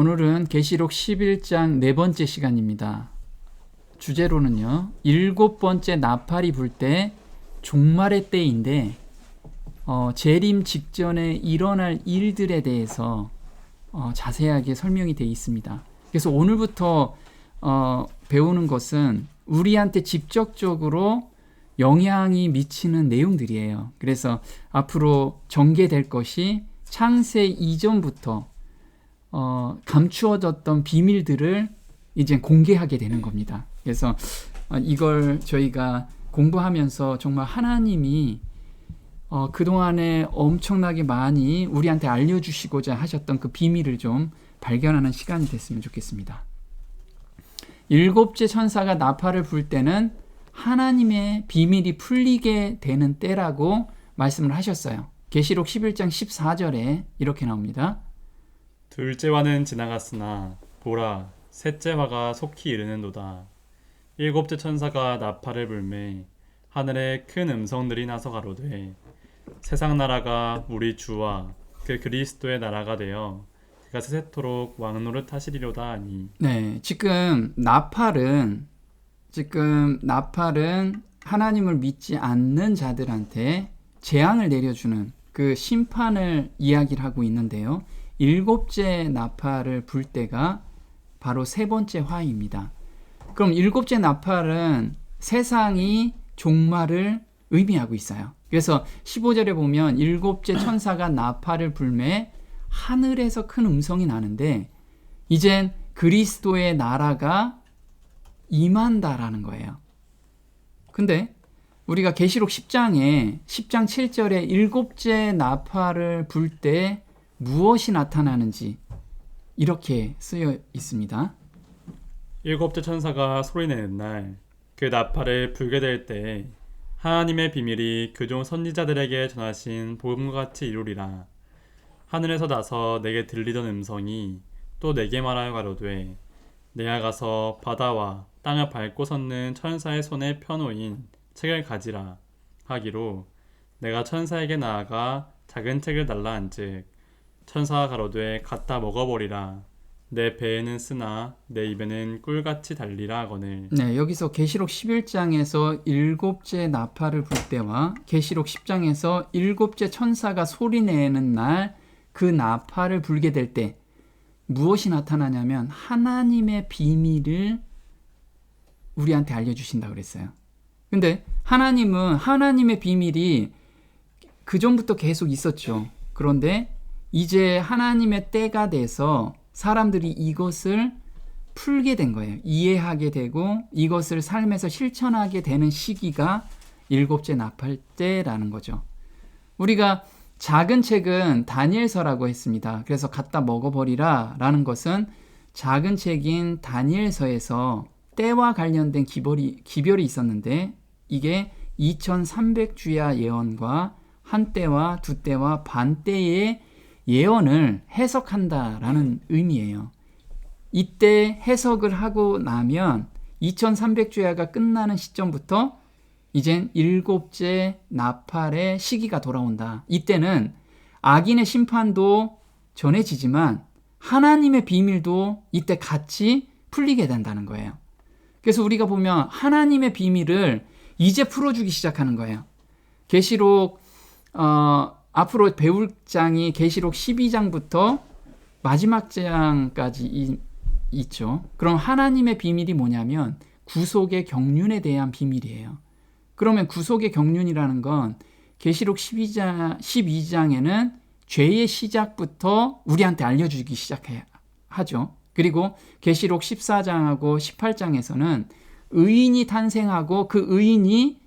오늘은 계시록 11장 네 번째 시간입니다. 주제로는요, 7번째 나팔이 불 때 종말의 때인데 재림 직전에 일어날 일들에 대해서 자세하게 설명이 되어 있습니다. 그래서 오늘부터 배우는 것은 우리한테 직접적으로 영향이 미치는 내용들이에요. 그래서 앞으로 전개될 것이 창세 이전부터 감추어졌던 비밀들을 이제 공개하게 되는 겁니다. 그래서 이걸 저희가 공부하면서 정말 하나님이 그동안에 엄청나게 많이 우리한테 알려주시고자 하셨던 그 비밀을 좀 발견하는 시간이 됐으면 좋겠습니다. 7째 천사가 나팔을 불 때는 하나님의 비밀이 풀리게 되는 때라고 말씀을 하셨어요. 계시록 11장 14절에 이렇게 나옵니다. 둘째화는 지나갔으나 보라 셋째화가 속히 이르는도다. 7째 천사가 나팔을 불매 하늘에 큰 음성들이 나서 가로되 세상 나라가 우리 주와 그 그리스도의 나라가 되어 그가 세세토록 왕노릇 하시리로다 하니. 네, 지금 나팔은 하나님을 믿지 않는 자들한테 재앙을 내려주는 그 심판을 이야기를 하고 있는데요. 7째 나팔을 불 때가 바로 세 번째 화입니다. 그럼 7째 나팔은 세상이 종말을 의미하고 있어요. 그래서 15절에 보면 7째 천사가 나팔을 불매 하늘에서 큰 음성이 나는데 이젠 그리스도의 나라가 임한다라는 거예요. 근데 우리가 계시록 10장 7절에 7째 나팔을 불 때 무엇이 나타나는지 이렇게 쓰여 있습니다. 7째 천사가 소리내는 날 그 나팔을 불게 될 때 하나님의 비밀이 그종 선지자들에게 전하신 복음과 같이 이루리라. 하늘에서 나서 내게 들리던 음성이 또 내게 말하여 가로되 내가 가서 바다와 땅을 밟고 섰는 천사의 손에 펴놓인 책을 가지라 하기로 내가 천사에게 나아가 작은 책을 달라 한즉 천사가 가로되 갖다 먹어버리라. 내 배에는 쓰나 내 입에는 꿀같이 달리라 하거늘. 네, 여기서 계시록 11장에서 7째 나팔을 불 때와 계시록 10장에서 7째 천사가 소리내는 날 그 나팔을 불게 될 때 무엇이 나타나냐면 하나님의 비밀을 우리한테 알려주신다고 그랬어요. 근데 하나님은 하나님의 비밀이 그전부터 계속 있었죠. 그런데 이제 하나님의 때가 돼서 사람들이 이것을 풀게 된 거예요. 이해하게 되고 이것을 삶에서 실천하게 되는 시기가 7째 나팔 때라는 거죠. 우리가 작은 책은 다니엘서라고 했습니다. 그래서 갖다 먹어버리라 라는 것은 작은 책인 다니엘서에서 때와 관련된 기별이 있었는데 이게 2300주야 예언과 한 때와 두 때와 반 때의 예언을 해석한다라는 의미예요. 이때 해석을 하고 나면 2300주야가 끝나는 시점부터 이젠 7째 나팔의 시기가 돌아온다. 이때는 악인의 심판도 전해지지만 하나님의 비밀도 이때 같이 풀리게 된다는 거예요. 그래서 우리가 보면 하나님의 비밀을 이제 풀어주기 시작하는 거예요. 계시록 앞으로 배울 장이 계시록 12장부터 마지막 장까지 있죠. 그럼 하나님의 비밀이 뭐냐면 구속의 경륜에 대한 비밀이에요. 그러면 구속의 경륜이라는 건 계시록 12장에는 죄의 시작부터 우리한테 알려주기 시작하죠. 그리고 계시록 14장하고 18장에서는 의인이 탄생하고 그 의인이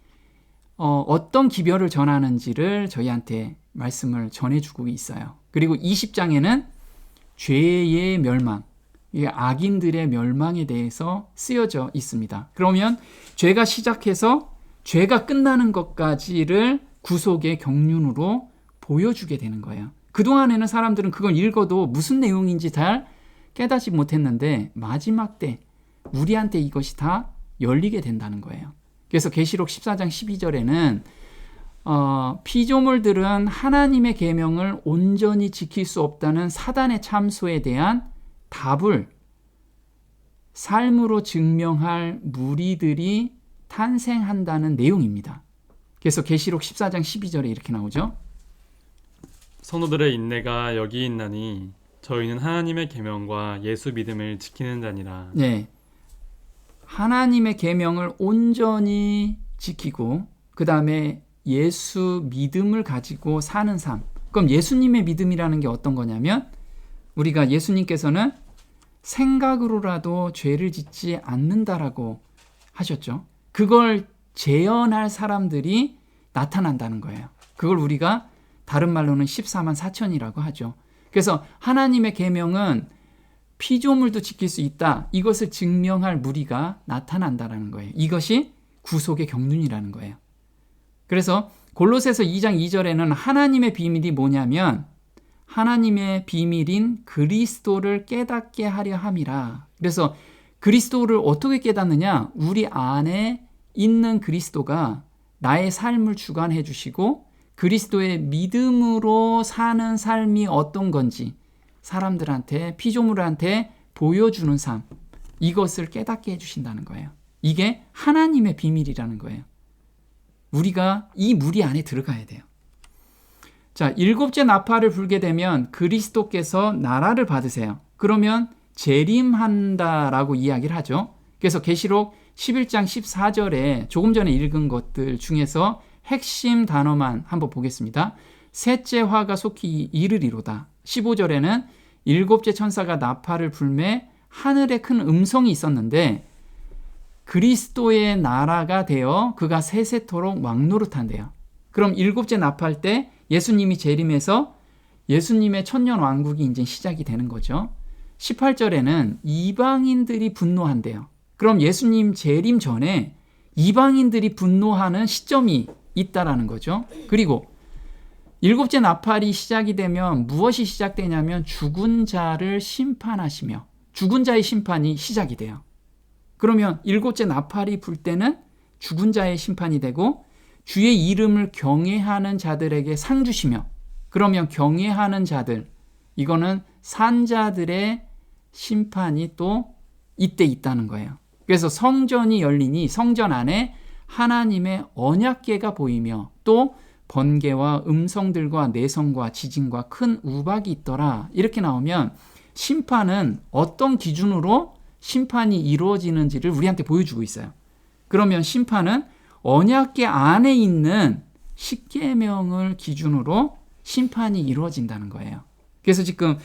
어떤 기별을 전하는지를 저희한테 말씀을 전해주고 있어요. 그리고 20장에는 죄의 멸망, 악인들의 멸망에 대해서 쓰여져 있습니다. 그러면 죄가 시작해서 죄가 끝나는 것까지를 구속의 경륜으로 보여주게 되는 거예요. 그동안에는 사람들은 그걸 읽어도 무슨 내용인지 잘 깨닫지 못했는데 마지막 때 우리한테 이것이 다 열리게 된다는 거예요. 그래서 계시록 14장 12절에는 피조물들은 하나님의 계명을 온전히 지킬 수 없다는 사단의 참소에 대한 답을 삶으로 증명할 무리들이 탄생한다는 내용입니다. 그래서 계시록 14장 12절에 이렇게 나오죠. 성도들의 인내가 여기 있나니 저희는 하나님의 계명과 예수 믿음을 지키는 자니라. 네. 하나님의 계명을 온전히 지키고 그 다음에 예수 믿음을 가지고 사는 삶. 그럼 예수님의 믿음이라는 게 어떤 거냐면 우리가 예수님께서는 생각으로라도 죄를 짓지 않는다라고 하셨죠. 그걸 재현할 사람들이 나타난다는 거예요. 그걸 우리가 다른 말로는 14만 4천이라고 하죠. 그래서 하나님의 계명은 피조물도 지킬 수 있다. 이것을 증명할 무리가 나타난다는 거예요. 이것이 구속의 경륜이라는 거예요. 그래서 골로새서 2장 2절에는 하나님의 비밀이 뭐냐면 하나님의 비밀인 그리스도를 깨닫게 하려 함이라. 그래서 그리스도를 어떻게 깨닫느냐? 우리 안에 있는 그리스도가 나의 삶을 주관해 주시고 그리스도의 믿음으로 사는 삶이 어떤 건지 사람들한테, 피조물한테 보여주는 삶, 이것을 깨닫게 해주신다는 거예요. 이게 하나님의 비밀이라는 거예요. 우리가 이 무리 안에 들어가야 돼요. 자, 일곱째 나팔을 불게 되면 그리스도께서 나라를 받으세요. 그러면 재림한다라고 이야기를 하죠. 그래서 계시록 11장 14절에 조금 전에 읽은 것들 중에서 핵심 단어만 한번 보겠습니다. 셋째 화가 속히 이르리로다. 15절에는 일곱째 천사가 나팔을 불매 하늘에 큰 음성이 있었는데 그리스도의 나라가 되어 그가 세세토록 왕노릇한대요. 그럼 일곱째 나팔 때 예수님이 재림해서 예수님의 천년 왕국이 이제 시작이 되는 거죠. 18절에는 이방인들이 분노한대요. 그럼 예수님 재림 전에 이방인들이 분노하는 시점이 있다라는 거죠. 그리고 일곱째 나팔이 시작이 되면 무엇이 시작되냐면 죽은 자를 심판하시며 죽은 자의 심판이 시작이 돼요. 그러면 일곱째 나팔이 불 때는 죽은 자의 심판이 되고 주의 이름을 경외하는 자들에게 상 주시며 그러면 경외하는 자들 이거는 산자들의 심판이 또 이때 있다는 거예요. 그래서 성전이 열리니 성전 안에 하나님의 언약궤가 보이며 또 번개와 음성들과 내성과 지진과 큰 우박이 있더라. 이렇게 나오면 심판은 어떤 기준으로 심판이 이루어지는지를 우리한테 보여주고 있어요. 그러면 심판은 언약궤 안에 있는 십계명을 기준으로 심판이 이루어진다는 거예요. 그래서 지금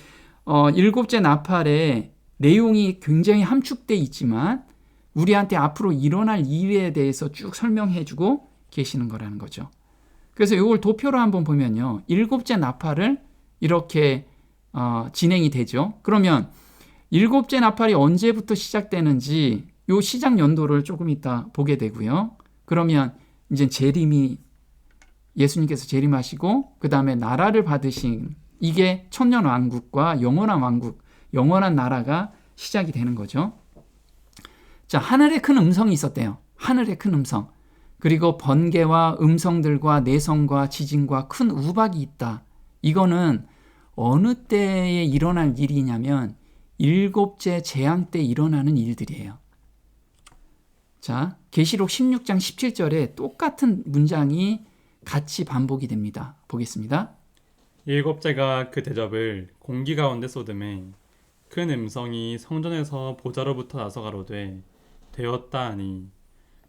일곱째 나팔의 내용이 굉장히 함축되어 있지만 우리한테 앞으로 일어날 일에 대해서 쭉 설명해주고 계시는 거라는 거죠. 그래서 이걸 도표로 한번 보면요. 일곱째 나팔을 이렇게 진행이 되죠. 그러면 일곱째 나팔이 언제부터 시작되는지 이 시작 연도를 조금 이따 보게 되고요. 그러면 이제 재림이 예수님께서 재림하시고 그 다음에 나라를 받으신 이게 천년 왕국과 영원한 왕국, 영원한 나라가 시작이 되는 거죠. 자, 하늘에 큰 음성이 있었대요. 하늘에 큰 음성. 그리고 번개와 음성들과 내성과 지진과 큰 우박이 있다. 이거는 어느 때에 일어날 일이냐면 일곱째 재앙 때 일어나는 일들이에요. 자, 계시록 16장 17절에 똑같은 문장이 같이 반복이 됩니다. 보겠습니다. 일곱째가 그 대접을 공기 가운데 쏟음에 큰 음성이 성전에서 보좌로부터 나서 가로되 되었다 하니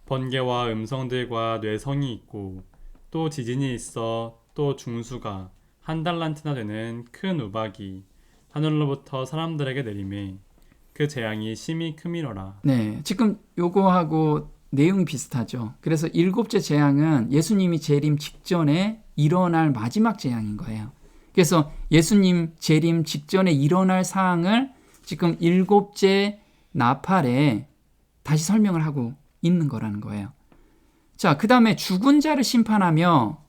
번개와 음성들과 뇌성이 있고 또 지진이 있어 또 중수가 한 달란트나 되는 큰 우박이 하늘로부터 사람들에게 내리매 그 재앙이 심히 크미러라. 네, 지금 요거하고 내용이 비슷하죠. 그래서 일곱째 재앙은 예수님이 재림 직전에 일어날 마지막 재앙인 거예요. 그래서 예수님 재림 직전에 일어날 사항을 지금 일곱째 나팔에 다시 설명을 하고 있는 거라는 거예요. 자, 그 다음에 죽은 자를 심판하며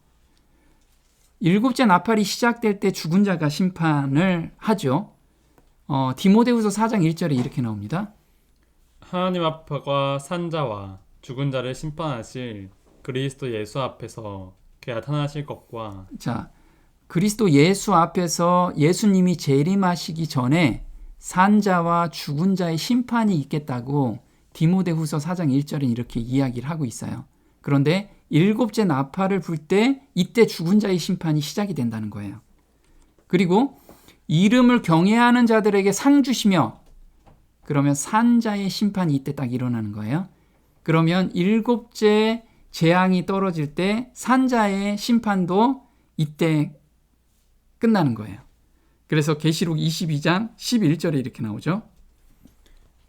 일곱째 나팔이 시작될 때 죽은 자가 심판을 하죠. 디모데후서 4장 1절에 이렇게 나옵니다. 하나님 앞과 산자와 죽은 자를 심판하실 그리스도 예수 앞에서 그 나타나실 것과 자, 그리스도 예수 앞에서 예수님이 재림하시기 전에 산자와 죽은 자의 심판이 있겠다고 디모데후서 4장 1절에 이렇게 이야기를 하고 있어요. 그런데 일곱째 나팔을 불 때 이때 죽은 자의 심판이 시작이 된다는 거예요. 그리고 이름을 경외하는 자들에게 상 주시며, 그러면 산자의 심판이 이때 딱 일어나는 거예요. 그러면 일곱째 재앙이 떨어질 때 산자의 심판도 이때 끝나는 거예요. 그래서 계시록 22장 11절에 이렇게 나오죠.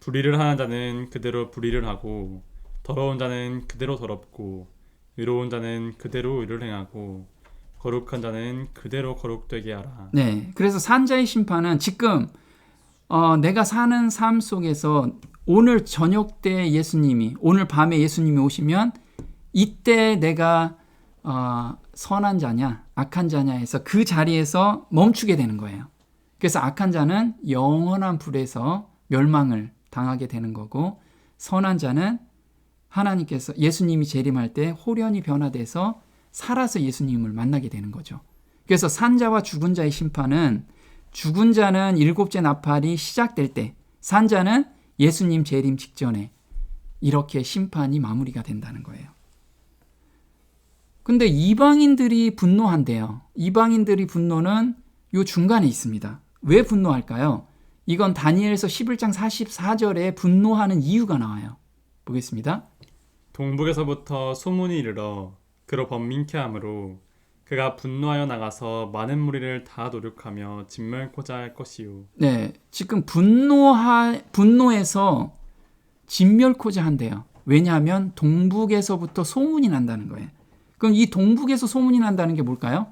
불의를 하는 자는 그대로 불의를 하고 더러운 자는 그대로 더럽고 의로운 자는 그대로 의를 행하고 거룩한 자는 그대로 거룩되게 하라. 네, 그래서 산자의 심판은 지금 내가 사는 삶 속에서 오늘 저녁 때 예수님이, 오늘 밤에 예수님이 오시면 이때 내가 선한 자냐 악한 자냐 해서 그 자리에서 멈추게 되는 거예요. 그래서 악한 자는 영원한 불에서 멸망을 당하게 되는 거고, 선한 자는 하나님께서 예수님이 재림할 때 홀연히 변화돼서 살아서 예수님을 만나게 되는 거죠. 그래서 산자와 죽은 자의 심판은, 죽은 자는 일곱째 나팔이 시작될 때, 산자는 예수님 재림 직전에 이렇게 심판이 마무리가 된다는 거예요. 근데 이방인들이 분노한대요. 이방인들이 분노는 요 중간에 있습니다. 왜 분노할까요? 이건 다니엘서 11장 44절에 분노하는 이유가 나와요. 보겠습니다. 동북에서부터 소문이 이르러 그로 번민케 하므로 그가 분노하여 나가서 많은 무리를 다 노력하며 진멸코자 할 것이요. 네, 지금 분노해서 진멸코자 한대요. 왜냐하면 동북에서부터 소문이 난다는 거예요. 그럼 이 동북에서 소문이 난다는 게 뭘까요?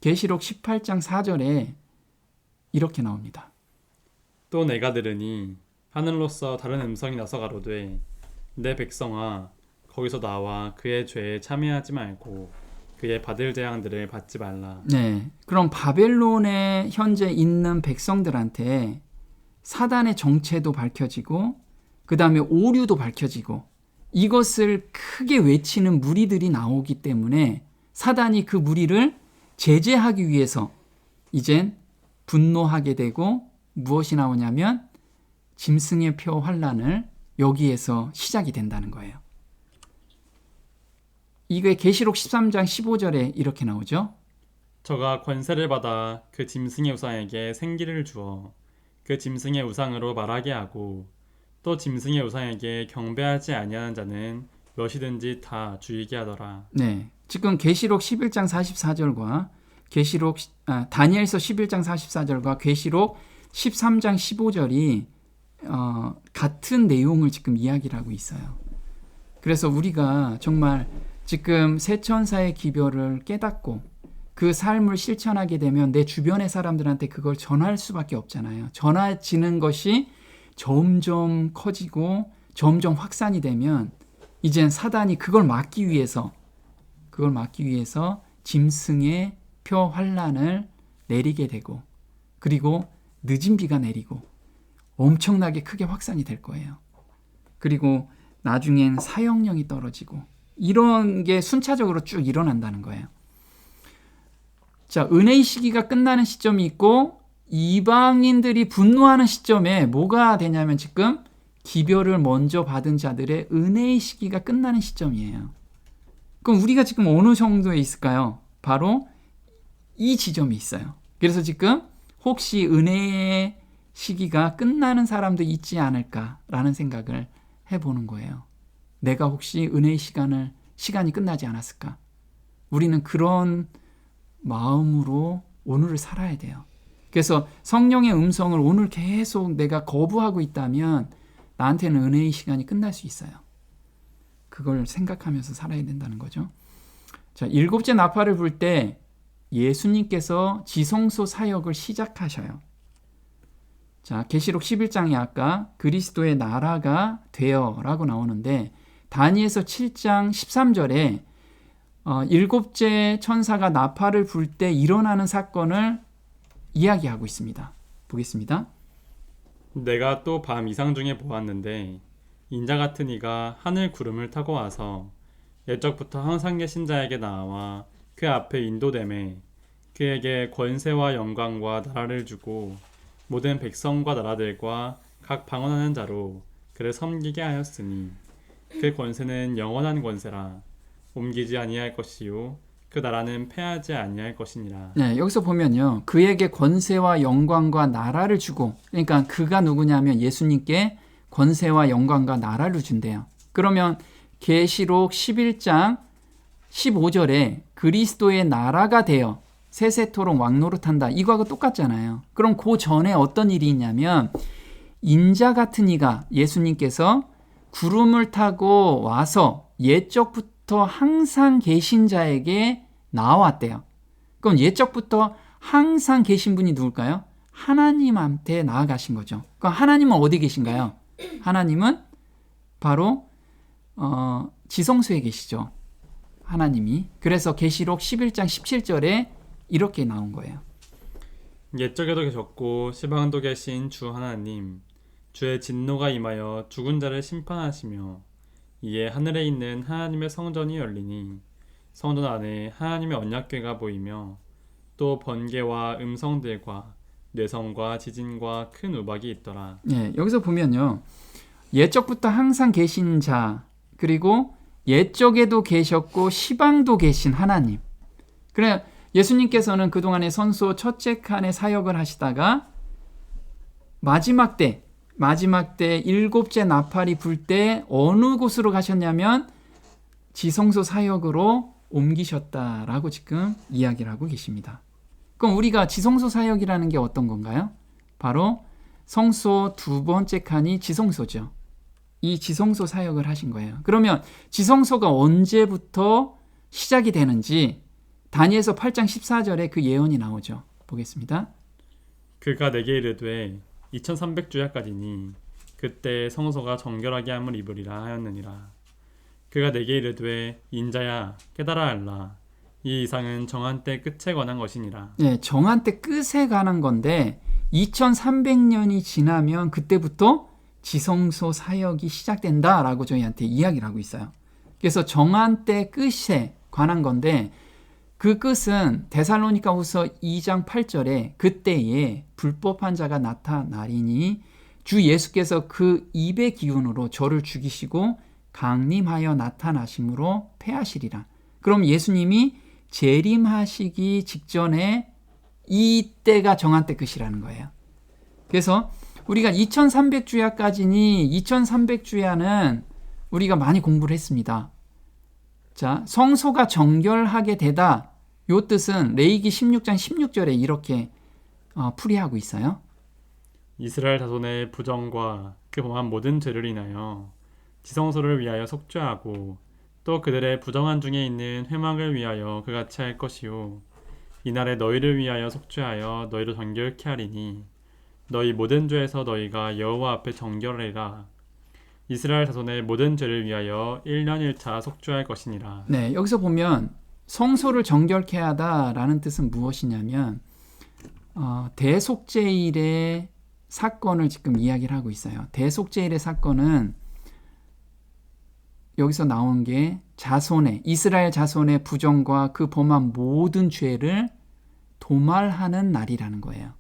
계시록 18장 4절에 이렇게 나옵니다. 또 내가 들으니 하늘로서 다른 음성이 나서 가로되 내 백성아 거기서 나와 그의 죄에 참여하지 말고 그의 받을 재앙들을 받지 말라. 네, 그럼 바벨론에 현재 있는 백성들한테 사단의 정체도 밝혀지고 그 다음에 오류도 밝혀지고 이것을 크게 외치는 무리들이 나오기 때문에 사단이 그 무리를 제재하기 위해서 이젠 분노하게 되고, 무엇이 나오냐면 짐승의 표 환란을 여기에서 시작이 된다는 거예요. 이게 계시록 13장 15절에 이렇게 나오죠. 저가 권세를 받아 그 짐승의 우상에게 생기를 주어 그 짐승의 우상으로 말하게 하고 또 짐승의 우상에게 경배하지 아니하는 자는 몇이든지 다 죽이게 하더라. 네, 지금 계시록 11장 44절과 다니엘서 11장 44절과 계시록 13장 15절이 같은 내용을 지금 이야기를 하고 있어요. 그래서 우리가 정말 지금 새 천사의 기별을 깨닫고 그 삶을 실천하게 되면 내 주변의 사람들한테 그걸 전할 수밖에 없잖아요. 전해지는 것이 점점 커지고 점점 확산이 되면 이젠 사단이 그걸 막기 위해서 짐승의 표 환란을 내리게 되고, 그리고 늦은 비가 내리고 엄청나게 크게 확산이 될 거예요. 그리고 나중엔 사형령이 떨어지고 이런 게 순차적으로 쭉 일어난다는 거예요. 자, 은혜의 시기가 끝나는 시점이 있고 이방인들이 분노하는 시점에 뭐가 되냐면 지금 기별을 먼저 받은 자들의 은혜의 시기가 끝나는 시점이에요. 그럼 우리가 지금 어느 정도에 있을까요? 바로 이 지점이 있어요. 그래서 지금 혹시 은혜의 시기가 끝나는 사람도 있지 않을까라는 생각을 해보는 거예요. 내가 혹시 은혜의 시간이 끝나지 않았을까? 우리는 그런 마음으로 오늘을 살아야 돼요. 그래서 성령의 음성을 오늘 계속 내가 거부하고 있다면 나한테는 은혜의 시간이 끝날 수 있어요. 그걸 생각하면서 살아야 된다는 거죠. 자, 일곱째 나팔을 불 때 예수님께서 지성소 사역을 시작하셔요. 자, 계시록 11장에 아까 그리스도의 나라가 되어라고 나오는데 다니엘서 7장 13절에 일곱째 천사가 나팔을 불 때 일어나는 사건을 이야기하고 있습니다. 보겠습니다. 내가 또 밤 이상 중에 보았는데 인자 같은 이가 하늘 구름을 타고 와서 옛적부터 항상 계신 자에게 나와 그 앞에 인도됨에 그에게 권세와 영광과 나라를 주고 모든 백성과 나라들과 각 방언하는 자로 그를 섬기게 하였으니 그 권세는 영원한 권세라 옮기지 아니할 것이요 그 나라는 패하지 아니할 것이니라. 네, 여기서 보면요. 그에게 권세와 영광과 나라를 주고, 그러니까 그가 누구냐면 예수님께 권세와 영광과 나라를 준대요. 그러면 계시록 11장 15절에 그리스도의 나라가 되어 세세토록 왕노릇한다. 이거하고 똑같잖아요. 그럼 그 전에 어떤 일이 있냐면 인자 같은 이가 예수님께서 구름을 타고 와서 옛적부터 항상 계신 자에게 나왔대요. 그럼 옛적부터 항상 계신 분이 누굴까요? 하나님한테 나아가신 거죠. 그럼 하나님은 어디 계신가요? 하나님은 바로 지성소에 계시죠. 하나님이. 그래서 계시록 11장 17절에 이렇게 나온 거예요. 옛적에도 계셨고 시방도 계신 주 하나님 주의 진노가 임하여 죽은 자를 심판하시며 이에 하늘에 있는 하나님의 성전이 열리니 성전 안에 하나님의 언약궤가 보이며 또 번개와 음성들과 뇌성과 지진과 큰 우박이 있더라. 예, 여기서 보면요. 옛적부터 항상 계신 자, 그리고 옛적에도 계셨고 시방도 계신 하나님. 그래 예수님께서는 그동안에 선소 첫째 칸의 사역을 하시다가 마지막 때 일곱째 나팔이 불 때 어느 곳으로 가셨냐면 지성소 사역으로 옮기셨다라고 지금 이야기를 하고 계십니다. 그럼 우리가 지성소 사역이라는 게 어떤 건가요? 바로 성소 두 번째 칸이 지성소죠. 이 지성소 사역을 하신 거예요. 그러면 지성소가 언제부터 시작이 되는지 다니엘서 8장 14절에 그 예언이 나오죠. 보겠습니다. 그가 내게 이르되 2300주야까지니 그때 성소가 정결하게 함을 입으리라 하였느니라. 그가 내게 이르되 인자야 깨달아 알라. 이 이상은 정한 때 끝에 관한 것이니라. 네, 정한 때 끝에 관한 건데 2300년이 지나면 그때부터 지성소 사역이 시작된다라고 저희한테 이야기를 하고 있어요. 그래서 정한 때 끝에 관한 건데 그 끝은 데살로니가후서 2장 8절에 그때에 불법한 자가 나타나리니 주 예수께서 그 입의 기운으로 저를 죽이시고 강림하여 나타나심으로 패하시리라. 그럼 예수님이 재림하시기 직전에 이때가 정한 때 끝이라는 거예요. 그래서 우리가 2300주야까지니 2300주야는 우리가 많이 공부를 했습니다. 자, 성소가 정결하게 되다. 요 뜻은 레위기 16장 16절에 이렇게 풀이하고 있어요. 이스라엘 자손의 부정과 그 범한 모든 죄를 인하여 지성소를 위하여 속죄하고 또 그들의 부정한 중에 있는 회막을 위하여 그같이 할 것이요 이날에 너희를 위하여 속죄하여 너희를 정결케 하리니 너희 모든 죄에서 너희가 여호와 앞에 정결하리라. 이스라엘 자손의 모든 죄를 위하여 1년 1차 속죄할 것이니라. 네, 여기서 보면 성소를 정결케 하다라는 뜻은 무엇이냐면 대속죄일의 사건을 지금 이야기를 하고 있어요. 대속죄일의 사건은 여기서 나온 게 이스라엘 자손의 부정과 그 범한 모든 죄를 도말하는 날이라는 거예요.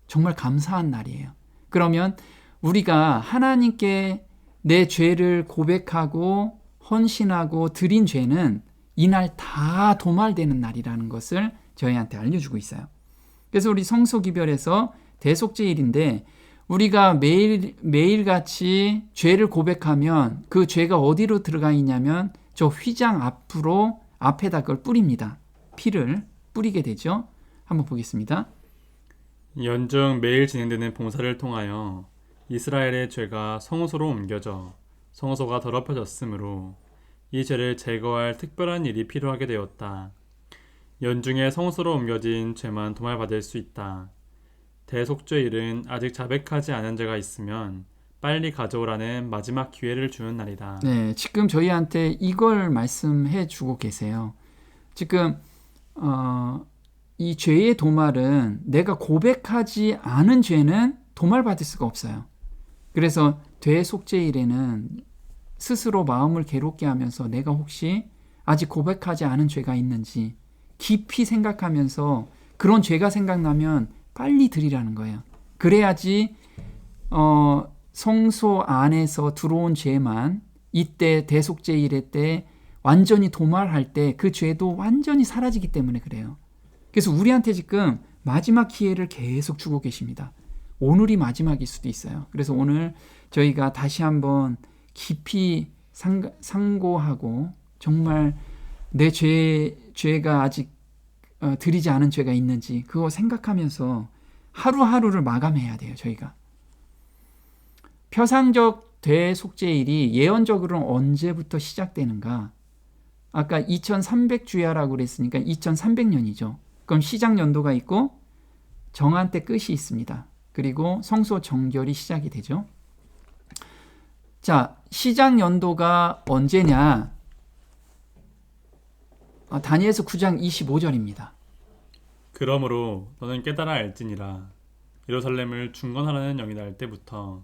정말 감사한 날이에요. 그러면 우리가 하나님께 내 죄를 고백하고 헌신하고 드린 죄는 이날 다 도말되는 날이라는 것을 저희한테 알려주고 있어요. 그래서 우리 성소기별에서 대속죄일인데 우리가 매일같이 죄를 고백하면 그 죄가 어디로 들어가 있냐면 저 휘장 앞에다 그걸 뿌립니다. 피를 뿌리게 되죠. 한번 보겠습니다. 연중 매일 진행되는 봉사를 통하여 이스라엘의 죄가 성소로 옮겨져 성소가 더럽혀졌으므로 이 죄를 제거할 특별한 일이 필요하게 되었다. 연중에 성소로 옮겨진 죄만 도말받을 수 있다. 대속죄일은 아직 자백하지 않은 죄가 있으면 빨리 가져오라는 마지막 기회를 주는 날이다. 네, 지금 저희한테 이걸 말씀해 주고 계세요. 지금 이 죄의 도말은 내가 고백하지 않은 죄는 도말받을 수가 없어요. 그래서 대속죄일에는 스스로 마음을 괴롭게 하면서 내가 혹시 아직 고백하지 않은 죄가 있는지 깊이 생각하면서 그런 죄가 생각나면 빨리 드리라는 거예요. 그래야지 성소 안에서 들어온 죄만 이때 대속죄일의 때 완전히 도말할 때 그 죄도 완전히 사라지기 때문에 그래요. 그래서 우리한테 지금 마지막 기회를 계속 주고 계십니다. 오늘이 마지막일 수도 있어요. 그래서 오늘 저희가 다시 한번 깊이 상고하고 정말 내 죄가 아직 드리지 않은 죄가 있는지 그거 생각하면서 하루하루를 마감해야 돼요. 저희가 표상적 대속죄일이 예언적으로는 언제부터 시작되는가? 아까 2300주야라고 그랬으니까 2300년이죠. 그럼 시작 연도가 있고 정한 때 끝이 있습니다. 그리고 성소 정결이 시작이 되죠. 자, 시작 연도가 언제냐? 다니엘서 9장 25절입니다. 그러므로 너는 깨달아 알지니라. 예루살렘을 중건하라는 영이 날 때부터.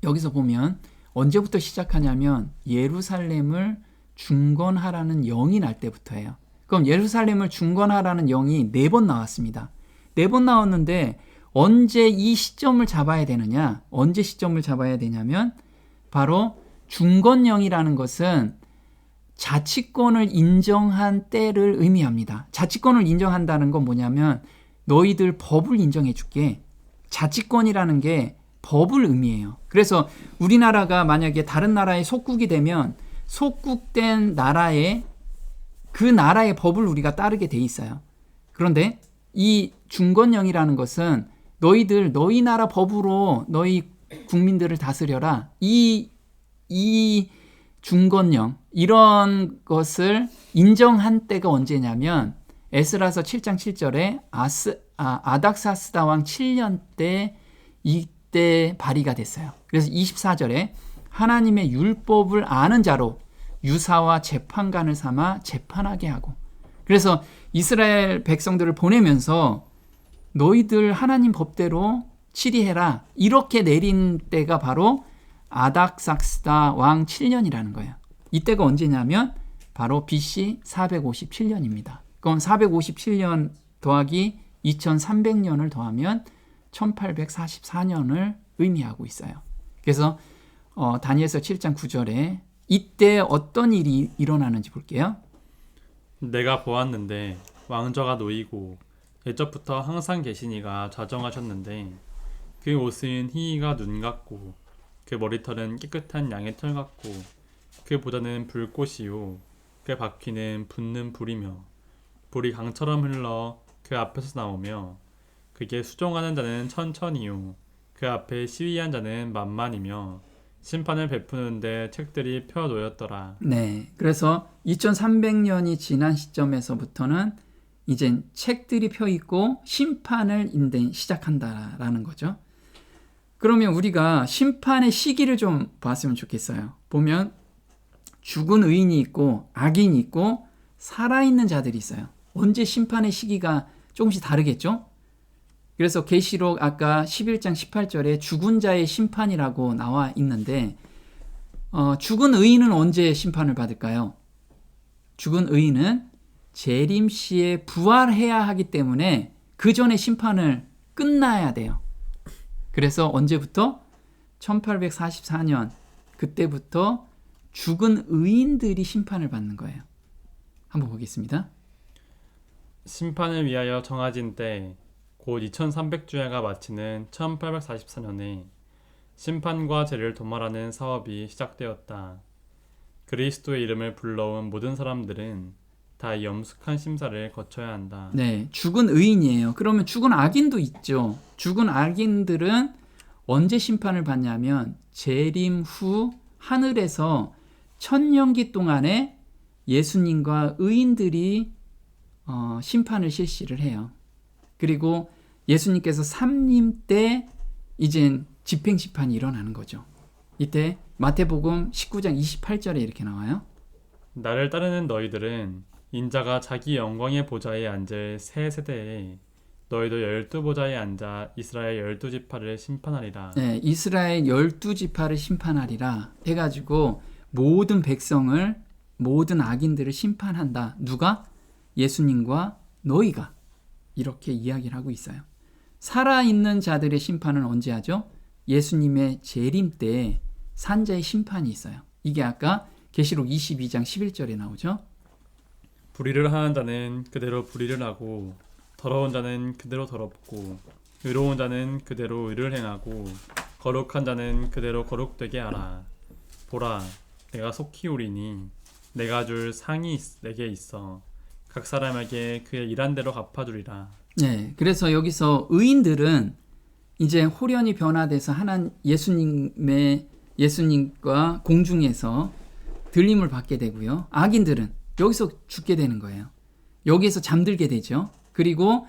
여기서 보면 언제부터 시작하냐면 예루살렘을 중건하라는 영이 날 때부터예요. 그럼 예루살렘을 중건하라는 영이 4번 나왔습니다. 4번 나왔는데 언제 이 시점을 잡아야 되느냐? 언제 시점을 잡아야 되냐면 바로 중건령이라는 것은 자치권을 인정한 때를 의미합니다. 자치권을 인정한다는 건 뭐냐면 너희들 법을 인정해 줄게. 자치권이라는 게 법을 의미해요. 그래서 우리나라가 만약에 다른 나라의 속국이 되면 속국된 나라의 그 나라의 법을 우리가 따르게 돼 있어요. 그런데 이 중건령이라는 것은 너희들 너희 나라 법으로 너희 국민들을 다스려라. 이 중건령 이런 것을 인정한 때가 언제냐면 에스라서 7장 7절에 아닥사스다 왕 7년 때 이때 발의가 됐어요. 그래서 24절에 하나님의 율법을 아는 자로 유사와 재판관을 삼아 재판하게 하고, 그래서 이스라엘 백성들을 보내면서 너희들 하나님 법대로 치리해라 이렇게 내린 때가 바로 아닥삭스다 왕 7년이라는 거예요. 이때가 언제냐면 바로 BC 457년입니다. 그럼 457년 더하기 2300년을 더하면 1844년을 의미하고 있어요. 그래서 다니엘서 7장 9절에 이때 어떤 일이 일어나는지 볼게요. 내가 보았는데 왕좌가 놓이고 예적부터 항상 계시니가 좌정하셨는데 그 옷은 희희가 눈 같고 그 머리털은 깨끗한 양의 털 같고 그 보좌는 불꽃이요 그 바퀴는 붙는 불이며 불이 강처럼 흘러 그 앞에서 나오며 그게 수종하는 자는 천천히요 그 앞에 시위한 자는 만만이며 심판을 베푸는데 책들이 펴 놓였더라. 네, 그래서 2300년이 지난 시점에서부터는 이제 책들이 펴 있고 심판을 시작한다라는 거죠. 그러면 우리가 심판의 시기를 좀 봤으면 좋겠어요. 보면 죽은 의인이 있고 악인이 있고 살아있는 자들이 있어요. 언제 심판의 시기가 조금씩 다르겠죠? 그래서 계시록 아까 11장 18절에 죽은 자의 심판이라고 나와 있는데 죽은 의인은 언제 심판을 받을까요? 죽은 의인은 재림시에 부활해야 하기 때문에 그 전에 심판을 끝나야 돼요. 그래서 언제부터? 1844년 그때부터 죽은 의인들이 심판을 받는 거예요. 한번 보겠습니다. 심판을 위하여 정하진 때 곧 2300주야가 마치는 1844년에 심판과 죄를 도말하는 사업이 시작되었다. 그리스도의 이름을 불러온 모든 사람들은 다 이 엄숙한 심사를 거쳐야 한다. 네, 죽은 의인이에요. 그러면 죽은 악인도 있죠. 죽은 악인들은 언제 심판을 받냐면 재림 후 하늘에서 천년기 동안에 예수님과 의인들이 심판을 실시를 해요. 그리고 예수님께서 삼림 때 이젠 집행심판이 일어나는 거죠. 이때 마태복음 19장 28절에 이렇게 나와요. 나를 따르는 너희들은 인자가 자기 영광의 보좌에 앉을 새 세대에 너희도 12보좌에 앉아 이스라엘 12지파를 심판하리라. 네, 이스라엘 12지파를 심판하리라 해가지고 모든 백성을 모든 악인들을 심판한다. 누가? 예수님과 너희가 이렇게 이야기를 하고 있어요. 살아있는 자들의 심판은 언제 하죠? 예수님의 재림 때 산자의 심판이 있어요. 이게 아까 계시록 22장 11절에 나오죠. 불의를 하는 자는 그대로 불의를 하고 더러운 자는 그대로 더럽고 의로운 자는 그대로 의를 행하고 거룩한 자는 그대로 거룩되게 하라. 보라, 내가 속히 오리니 내가 줄 상이 내게 있어 각 사람에게 그의 일한 대로 갚아주리라. 네, 그래서 여기서 의인들은 이제 홀연히 변화돼서 예수님과 공중에서 들림을 받게 되고요. 악인들은 여기서 죽게 되는 거예요. 여기에서 잠들게 되죠. 그리고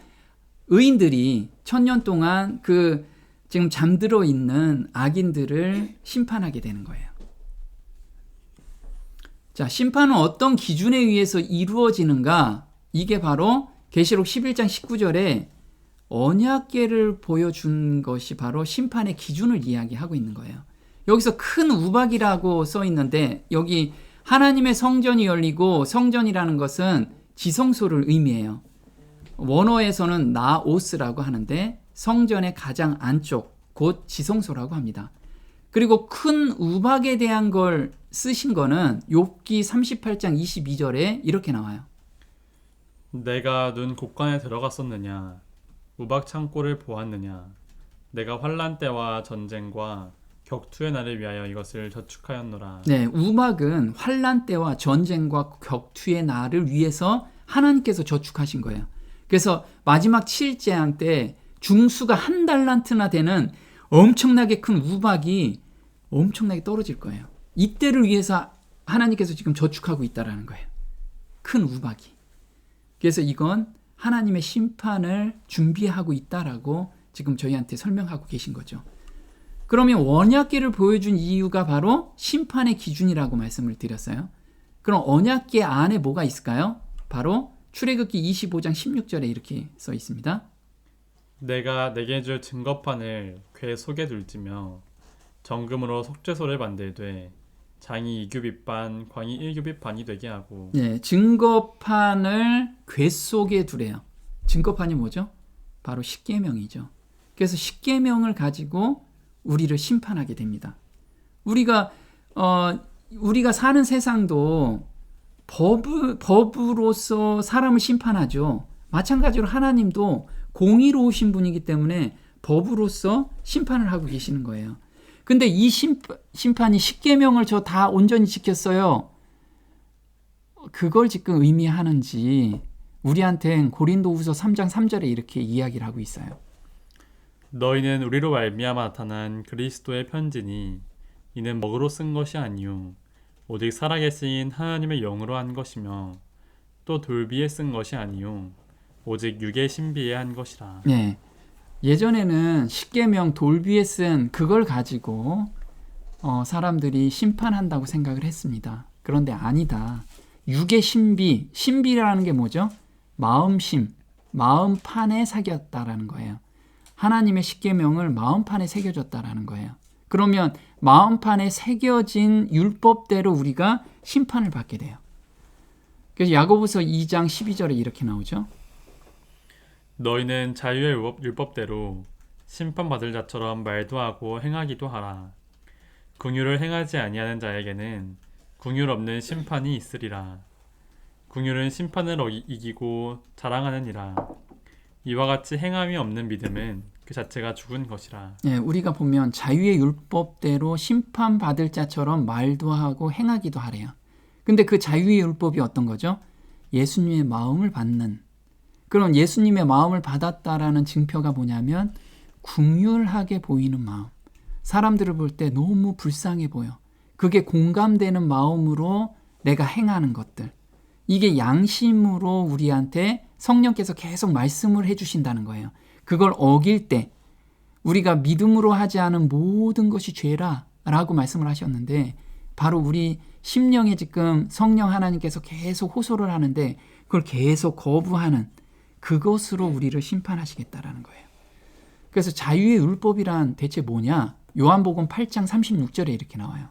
의인들이 1000년 동안 그 지금 잠들어 있는 악인들을 심판하게 되는 거예요. 자, 심판은 어떤 기준에 의해서 이루어지는가? 이게 바로 계시록 11장 19절에 언약궤를 보여준 것이 바로 심판의 기준을 이야기하고 있는 거예요. 여기서 큰 우박이라고 써 있는데 여기 하나님의 성전이 열리고 성전이라는 것은 지성소를 의미해요. 원어에서는 나오스라고 하는데 성전의 가장 안쪽 곧 지성소라고 합니다. 그리고 큰 우박에 대한 걸 쓰신 거는 욥기 38장 22절에 이렇게 나와요. 내가 눈 곳간에 들어갔었느냐 우박 창고를 보았느냐 내가 환난 때와 전쟁과 격투의 날을 위하여 이것을 저축하였노라. 네, 우박은 환난 때와 전쟁과 격투의 날을 위해서 하나님께서 저축하신 거예요. 그래서 마지막 7재앙 때 중수가 1달란트나 되는 엄청나게 큰 우박이 엄청나게 떨어질 거예요. 이때를 위해서 하나님께서 지금 저축하고 있다라는 거예요. 큰 우박이. 그래서 이건 하나님의 심판을 준비하고 있다라고 지금 저희한테 설명하고 계신 거죠. 그러면 언약궤를 보여준 이유가 바로 심판의 기준이라고 말씀을 드렸어요. 그럼 언약궤 안에 뭐가 있을까요? 바로 출애굽기 25장 16절에 이렇게 써 있습니다. 내가 내게 줄 증거판을 궤 속에 둘지며 정금으로 속죄소를 만들되 장이 2규빗 반, 광이 1규빗 반이 되게 하고. 네, 증거판을 궤 속에 두래요. 증거판이 뭐죠? 바로 십계명이죠. 그래서 십계명을 가지고 우리를 심판하게 됩니다. 우리가 사는 세상도 법으로서 사람을 심판하죠. 마찬가지로 하나님도 공의로우신 분이기 때문에 법으로서 심판을 하고 계시는 거예요. 근데 이 심판이 십계명을 저 다 온전히 지켰어요. 그걸 지금 의미하는지 우리한테는 고린도후서 3장 3절에 이렇게 이야기를 하고 있어요. 너희는 우리로 말미암아 나타난 그리스도의 편지니 이는 먹으로 쓴 것이 아니요 오직 살아계신 하나님의 영으로 한 것이며 또 돌비에 쓴 것이 아니요 오직 육의 신비에 한 것이라. 네, 예전에는 십계명 돌비에 쓴 그걸 가지고 사람들이 심판한다고 생각을 했습니다. 그런데 아니다. 육의 신비, 신비라는 게 뭐죠? 마음심, 마음판에 새겼다라는 거예요. 하나님의 십계명을 마음판에 새겨졌다라는 거예요. 그러면 마음판에 새겨진 율법대로 우리가 심판을 받게 돼요. 그래서 야고보서 2장 12절에 이렇게 나오죠. 너희는 자유의 율법대로 심판받을 자처럼 말도 하고 행하기도 하라. 긍휼을 행하지 아니하는 자에게는 긍휼 없는 심판이 있으리라. 긍휼은 심판을 이기고 자랑하느니라. 이와 같이 행함이 없는 믿음은 그 자체가 죽은 것이라. 네, 우리가 보면 자유의 율법대로 심판받을 자처럼 말도 하고 행하기도 하래요. 근데 그 자유의 율법이 어떤 거죠? 예수님의 마음을 받는. 그럼 예수님의 마음을 받았다라는 증표가 뭐냐면 긍휼하게 보이는 마음. 사람들을 볼 때 너무 불쌍해 보여. 그게 공감되는 마음으로 내가 행하는 것들. 이게 양심으로 우리한테 성령께서 계속 말씀을 해주신다는 거예요. 그걸 어길 때 우리가 믿음으로 하지 않은 모든 것이 죄라 라고 말씀을 하셨는데 바로 우리 심령에 지금 성령 하나님께서 계속 호소를 하는데 그걸 계속 거부하는 그것으로 우리를 심판하시겠다라는 거예요. 그래서 자유의 율법이란 대체 뭐냐? 요한복음 8장 36절에 이렇게 나와요.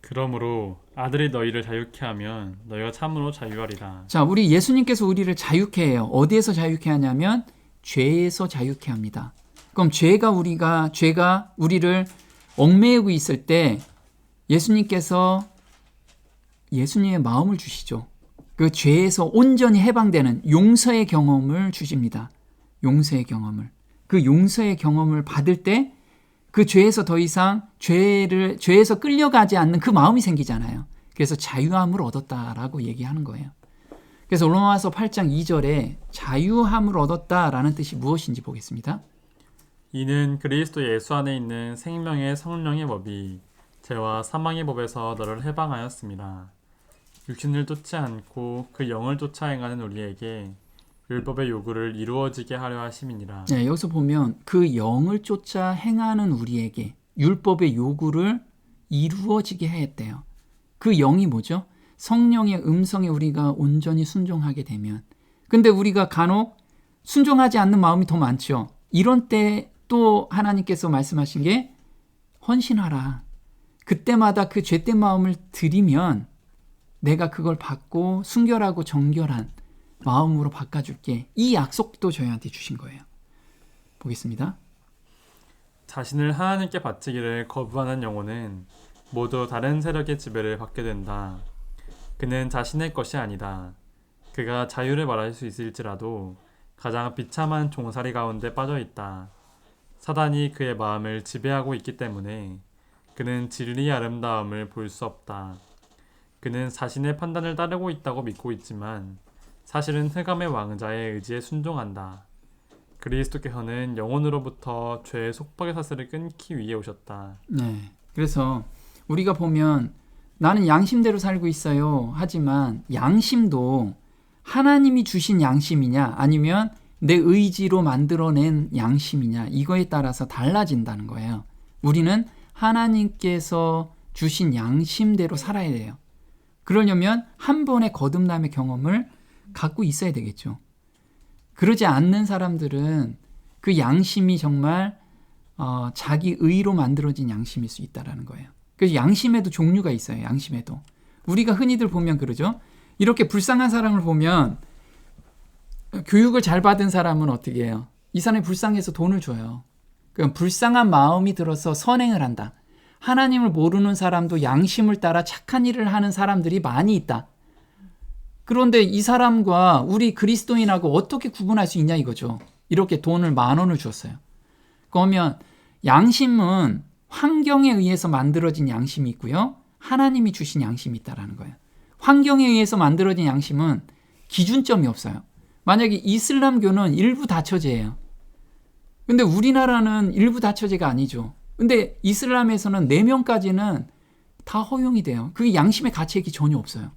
그러므로 아들이 너희를 자유케 하면 너희가 참으로 자유하리라. 자, 우리 예수님께서 우리를 자유케 해요. 어디에서 자유케 하냐면 죄에서 자유케 합니다. 그럼 죄가 우리를 얽매이고 있을 때 예수님께서 예수님의 마음을 주시죠. 그 죄에서 온전히 해방되는 용서의 경험을 주십니다. 용서의 경험을. 그 용서의 경험을 받을 때 그 죄에서 더 이상 죄에서 끌려가지 않는 그 마음이 생기잖아요. 그래서 자유함을 얻었다라고 얘기하는 거예요. 그래서 로마서 8장 2절에 자유함을 얻었다라는 뜻이 무엇인지 보겠습니다. 이는 그리스도 예수 안에 있는 생명의 성령의 법이 죄와 사망의 법에서 너를 해방하였습니다. 육신을 쫓지 않고 그 영을 쫓아 행하는 우리에게 율법의 요구를 이루어지게 하려 하심이니라. 네, 여기서 보면 그 영을 쫓아 행하는 우리에게 율법의 요구를 이루어지게 했대요. 그 영이 뭐죠? 성령의 음성에 우리가 온전히 순종하게 되면. 근데 우리가 간혹 순종하지 않는 마음이 더 많죠. 이런 때 또 하나님께서 말씀하신 게 헌신하라. 그때마다 그 죄된 마음을 드리면 내가 그걸 받고 순결하고 정결한 마음으로 바꿔줄게. 이 약속도 저희한테 주신 거예요. 보겠습니다. 자신을 하나님께 바치기를 거부하는 영혼은 모두 다른 세력의 지배를 받게 된다. 그는 자신의 것이 아니다. 그가 자유를 말할 수 있을지라도 가장 비참한 종살이 가운데 빠져 있다. 사단이 그의 마음을 지배하고 있기 때문에 그는 진리의 아름다움을 볼 수 없다. 그는 자신의 판단을 따르고 있다고 믿고 있지만 사실은 흑암의 왕자의 의지에 순종한다. 그리스도께서는 영혼으로부터 죄의 속박의 사슬을 끊기 위해 오셨다. 네. 그래서 우리가 보면 나는 양심대로 살고 있어요. 하지만 양심도 하나님이 주신 양심이냐 아니면 내 의지로 만들어낸 양심이냐 이거에 따라서 달라진다는 거예요. 우리는 하나님께서 주신 양심대로 살아야 돼요. 그러려면 한 번의 거듭남의 경험을 갖고 있어야 되겠죠. 그러지 않는 사람들은 그 양심이 정말 자기 의로 만들어진 양심일 수 있다는 거예요. 그래서 양심에도 종류가 있어요. 양심에도. 우리가 흔히들 보면 그러죠. 이렇게 불쌍한 사람을 보면 교육을 잘 받은 사람은 어떻게 해요? 이 사람이 불쌍해서 돈을 줘요. 그럼 불쌍한 마음이 들어서 선행을 한다. 하나님을 모르는 사람도 양심을 따라 착한 일을 하는 사람들이 많이 있다. 그런데 이 사람과 우리 그리스도인하고 어떻게 구분할 수 있냐 이거죠. 이렇게 돈을 10,000원을 줬어요. 그러면 양심은 환경에 의해서 만들어진 양심이 있고요. 하나님이 주신 양심이 있다는 거예요. 환경에 의해서 만들어진 양심은 기준점이 없어요. 만약에 이슬람교는 일부 다처제예요. 근데 우리나라는 일부 다처제가 아니죠. 근데 이슬람에서는 4명까지는 다 허용이 돼요. 그게 양심의 가책이 전혀 없어요.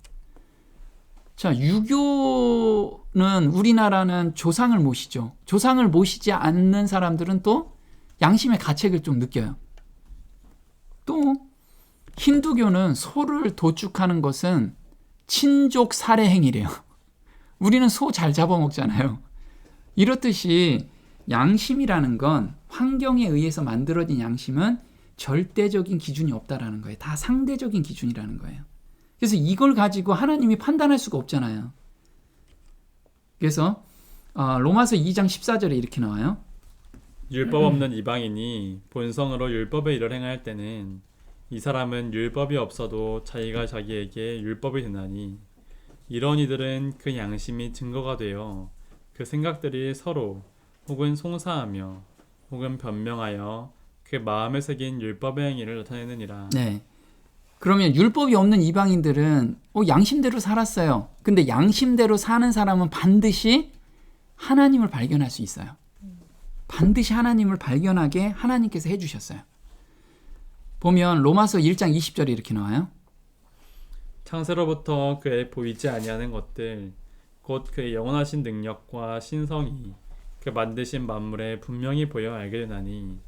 자, 유교는 우리나라는 조상을 모시죠. 조상을 모시지 않는 사람들은 또 양심의 가책을 좀 느껴요. 또 힌두교는 소를 도축하는 것은 친족 살해 행위래요. 우리는 소 잘 잡아먹잖아요. 이렇듯이 양심이라는 건 환경에 의해서 만들어진 양심은 절대적인 기준이 없다라는 거예요. 다 상대적인 기준이라는 거예요. 그래서 이걸 가지고 하나님이 판단할 수가 없잖아요. 그래서 로마서 2장 14절에 이렇게 나와요. 율법 없는 이방인이 본성으로 율법의 일을 행할 때는 이 사람은 율법이 없어도 자기가 자기에게 율법이 되나니 이런 이들은 그 양심이 증거가 되어 그 생각들이 서로 혹은 송사하며 혹은 변명하여 그 마음에 새긴 율법의 행위를 나타내느니라. 네. 그러면 율법이 없는 이방인들은 양심대로 살았어요. 근데 양심대로 사는 사람은 반드시 하나님을 발견할 수 있어요. 반드시 하나님을 발견하게 하나님께서 해주셨어요. 보면 로마서 1장 20절에 이렇게 나와요. 창세로부터 그의 보이지 아니하는 것들 곧 그의 영원하신 능력과 신성이 그 만드신 만물에 분명히 보여 알게 되나니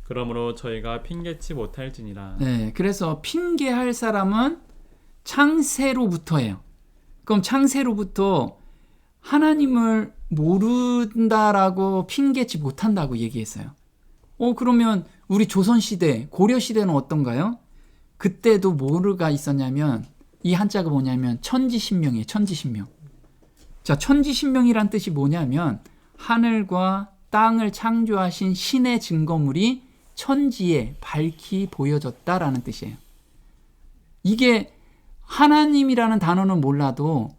그러므로 저희가 핑계치 못할지니라. 네, 그래서 핑계할 사람은 창세로부터예요. 그럼 창세로부터 하나님을 모른다라고 핑계치 못한다고 얘기했어요. 그러면 우리 조선시대, 고려시대는 어떤가요? 그때도 뭐가 있었냐면 이 한자가 뭐냐면 천지신명이에요. 천지신명. 자, 천지신명이란 뜻이 뭐냐면 하늘과 땅을 창조하신 신의 증거물이 천지에 밝히 보여졌다라는 뜻이에요. 이게 하나님이라는 단어는 몰라도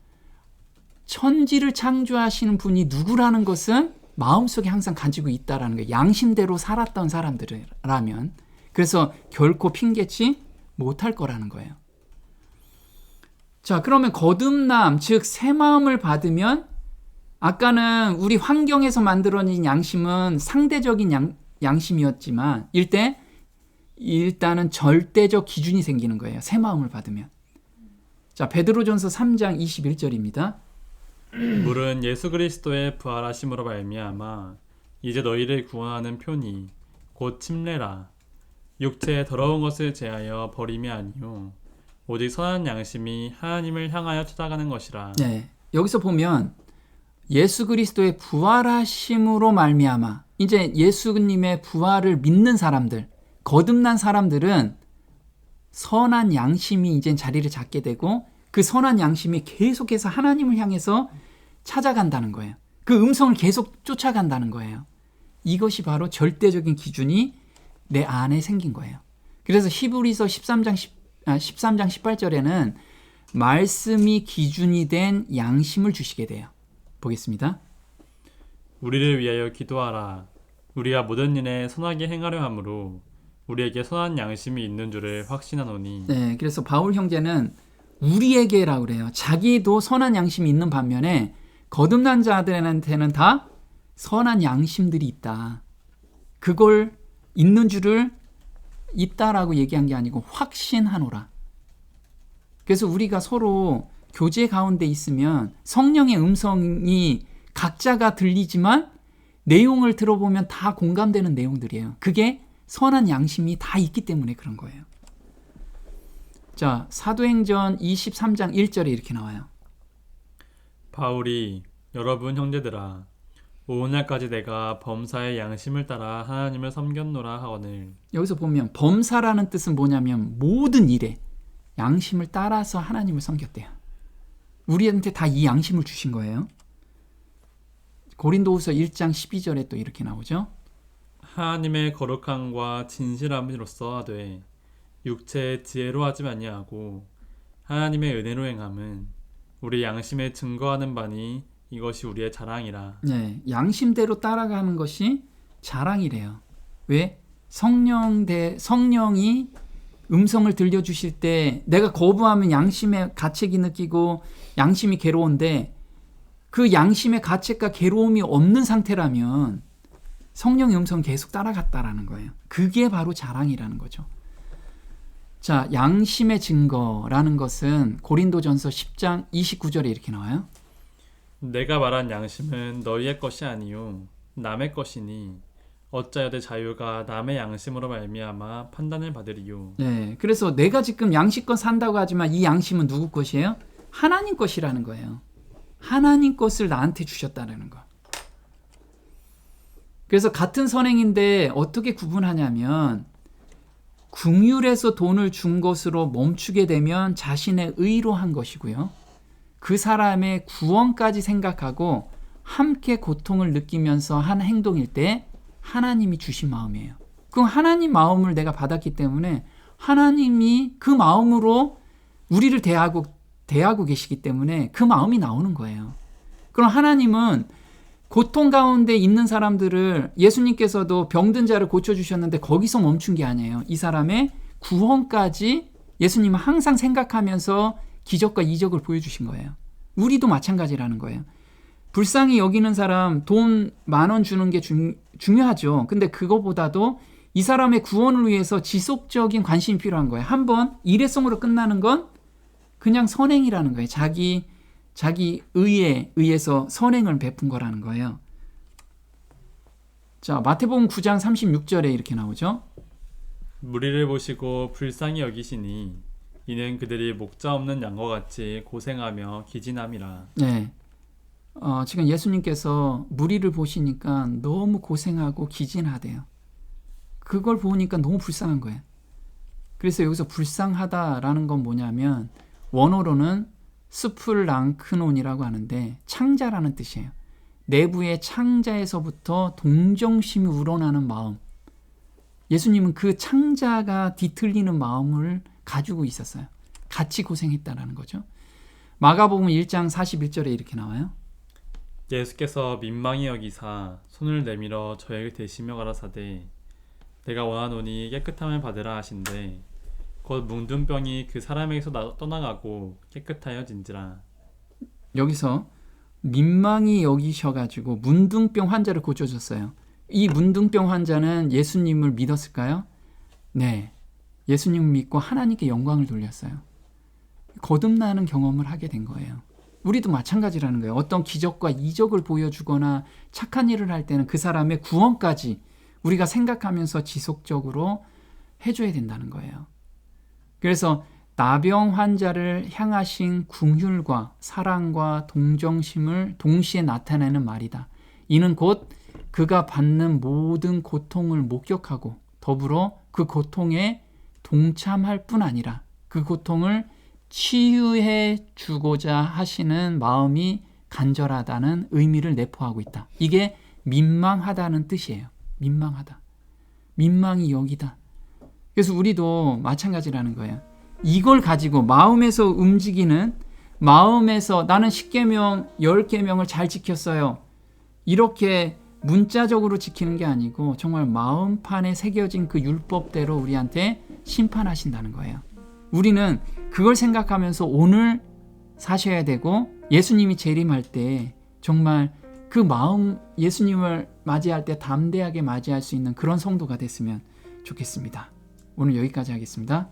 천지를 창조하시는 분이 누구라는 것은 마음속에 항상 가지고 있다라는 거예요. 양심대로 살았던 사람들이라면. 그래서 결코 핑계치 못할 거라는 거예요. 자, 그러면 거듭남, 즉 새 마음을 받으면 아까는 우리 환경에서 만들어진 양심은 상대적인 양심이었지만 일단은 절대적 기준이 생기는 거예요. 새 마음을 받으면. 자, 베드로전서 3장 21절입니다. 물은 예수 그리스도의 부활하심으로 말미암아 이제 너희를 구원하는 표니 곧 침례라. 육체의 더러운 것을 제하여 버림이 아니요 오직 선한 양심이 하나님을 향하여 찾아가는 것이라. 네, 여기서 보면 예수 그리스도의 부활하심으로 말미암아, 이제 예수님의 부활을 믿는 사람들, 거듭난 사람들은 선한 양심이 이제 자리를 잡게 되고 그 선한 양심이 계속해서 하나님을 향해서 찾아간다는 거예요. 그 음성을 계속 쫓아간다는 거예요. 이것이 바로 절대적인 기준이 내 안에 생긴 거예요. 그래서 히브리서 13장 18절에는 말씀이 기준이 된 양심을 주시게 돼요. 보겠습니다. 우리를 위하여 기도하라. 우리가 모든 일에 선하게 행하려 함으로 우리에게 선한 양심이 있는 줄을 확신하노니. 네, 그래서 바울 형제는 우리에게라고 그래요. 자기도 선한 양심이 있는 반면에 거듭난 자들한테는 다 선한 양심들이 있다. 그걸 있는 줄을 있다라고 얘기한 게 아니고 확신하노라. 그래서 우리가 서로 교제 가운데 있으면 성령의 음성이 각자가 들리지만 내용을 들어보면 다 공감되는 내용들이에요. 그게 선한 양심이 다 있기 때문에 그런 거예요. 자, 사도행전 23장 1절에 이렇게 나와요. 바울이 여러분 형제들아 오늘까지 내가 범사의 양심을 따라 하나님을 섬겼노라 하거늘. 여기서 보면 범사라는 뜻은 뭐냐면 모든 일에 양심을 따라서 하나님을 섬겼대요. 우리한테 다 이 양심을 주신 거예요. 고린도후서 1장 12절에 또 이렇게 나오죠. 하나님의 거룩함과 진실함으로써 하되 육체의 지혜로 하지 아니하고 하나님의 은혜로 행함은 우리 양심에 증거하는 바니 이것이 우리의 자랑이라. 네, 양심대로 따라가는 것이 자랑이래요. 왜? 성령이 음성을 들려주실 때 내가 거부하면 양심의 가책이 느끼고 양심이 괴로운데 그 양심의 가책과 괴로움이 없는 상태라면 성령의 음성 계속 따라갔다라는 거예요. 그게 바로 자랑이라는 거죠. 자, 양심의 증거라는 것은 고린도전서 10장 29절에 이렇게 나와요. 내가 말한 양심은 너희의 것이 아니요 남의 것이니 어찌하여 자유가 남의 양심으로 말미암아 판단을 받으리요. 네, 그래서 내가 지금 양심껏 산다고 하지만 이 양심은 누구 것이에요? 하나님 것이라는 거예요. 하나님 것을 나한테 주셨다는 거. 그래서 같은 선행인데 어떻게 구분하냐면 긍휼에서 돈을 준 것으로 멈추게 되면 자신의 의로 한 것이고요. 그 사람의 구원까지 생각하고 함께 고통을 느끼면서 한 행동일 때 하나님이 주신 마음이에요. 그럼 하나님 마음을 내가 받았기 때문에 하나님이 그 마음으로 우리를 대하고 계시기 때문에 그 마음이 나오는 거예요. 그럼 하나님은 고통 가운데 있는 사람들을 예수님께서도 병든 자를 고쳐주셨는데 거기서 멈춘 게 아니에요. 이 사람의 구원까지 예수님은 항상 생각하면서 기적과 이적을 보여주신 거예요. 우리도 마찬가지라는 거예요. 불쌍히 여기는 사람 돈 10,000원 주는 게 중요하죠. 근데 그거보다도 이 사람의 구원을 위해서 지속적인 관심이 필요한 거예요. 한번 일회성으로 끝나는 건 그냥 선행이라는 거예요. 자기 의에 의해서 선행을 베푼 거라는 거예요. 자, 마태복음 9장 36절에 이렇게 나오죠. 무리를 보시고 불쌍히 여기시니 이는 그들이 목자 없는 양과 같이 고생하며 기진함이라. 네. 지금 예수님께서 무리를 보시니까 너무 고생하고 기진하대요. 그걸 보니까 너무 불쌍한 거예요. 그래서 여기서 불쌍하다라는 건 뭐냐면 원어로는 스풀랑크논이라고 하는데 창자라는 뜻이에요. 내부의 창자에서부터 동정심이 우러나는 마음. 예수님은 그 창자가 뒤틀리는 마음을 가지고 있었어요. 같이 고생했다라는 거죠. 마가복음 1장 41절에 이렇게 나와요. 예수께서 민망히 여기사 손을 내밀어 저에게 대시며 가라사대 내가 원하노니 깨끗함을 받으라 하신대 곧 뭉든 병이 그 사람에게서 떠나가고 깨끗하여진지라. 여기서 민망히 여기셔가지고 문둥병 환자를 고쳐줬어요. 이 문둥병 환자는 예수님을 믿었을까요? 네, 예수님을 믿고 하나님께 영광을 돌렸어요. 거듭나는 경험을 하게 된 거예요. 우리도 마찬가지라는 거예요. 어떤 기적과 이적을 보여주거나 착한 일을 할 때는 그 사람의 구원까지 우리가 생각하면서 지속적으로 해줘야 된다는 거예요. 그래서 나병 환자를 향하신 긍휼과 사랑과 동정심을 동시에 나타내는 말이다. 이는 곧 그가 받는 모든 고통을 목격하고 더불어 그 고통에 동참할 뿐 아니라 그 고통을 치유해 주고자 하시는 마음이 간절하다는 의미를 내포하고 있다. 이게 민망하다는 뜻이에요. 민망하다. 민망히 여기다. 그래서 우리도 마찬가지라는 거예요. 이걸 가지고 마음에서 움직이는, 마음에서 나는 10계명, 10계명을 잘 지켰어요. 이렇게 문자적으로 지키는 게 아니고 정말 마음판에 새겨진 그 율법대로 우리한테 심판하신다는 거예요. 우리는 그걸 생각하면서 오늘 사셔야 되고, 예수님이 재림할 때 정말 그 마음, 예수님을 맞이할 때 담대하게 맞이할 수 있는 그런 성도가 됐으면 좋겠습니다. 오늘 여기까지 하겠습니다.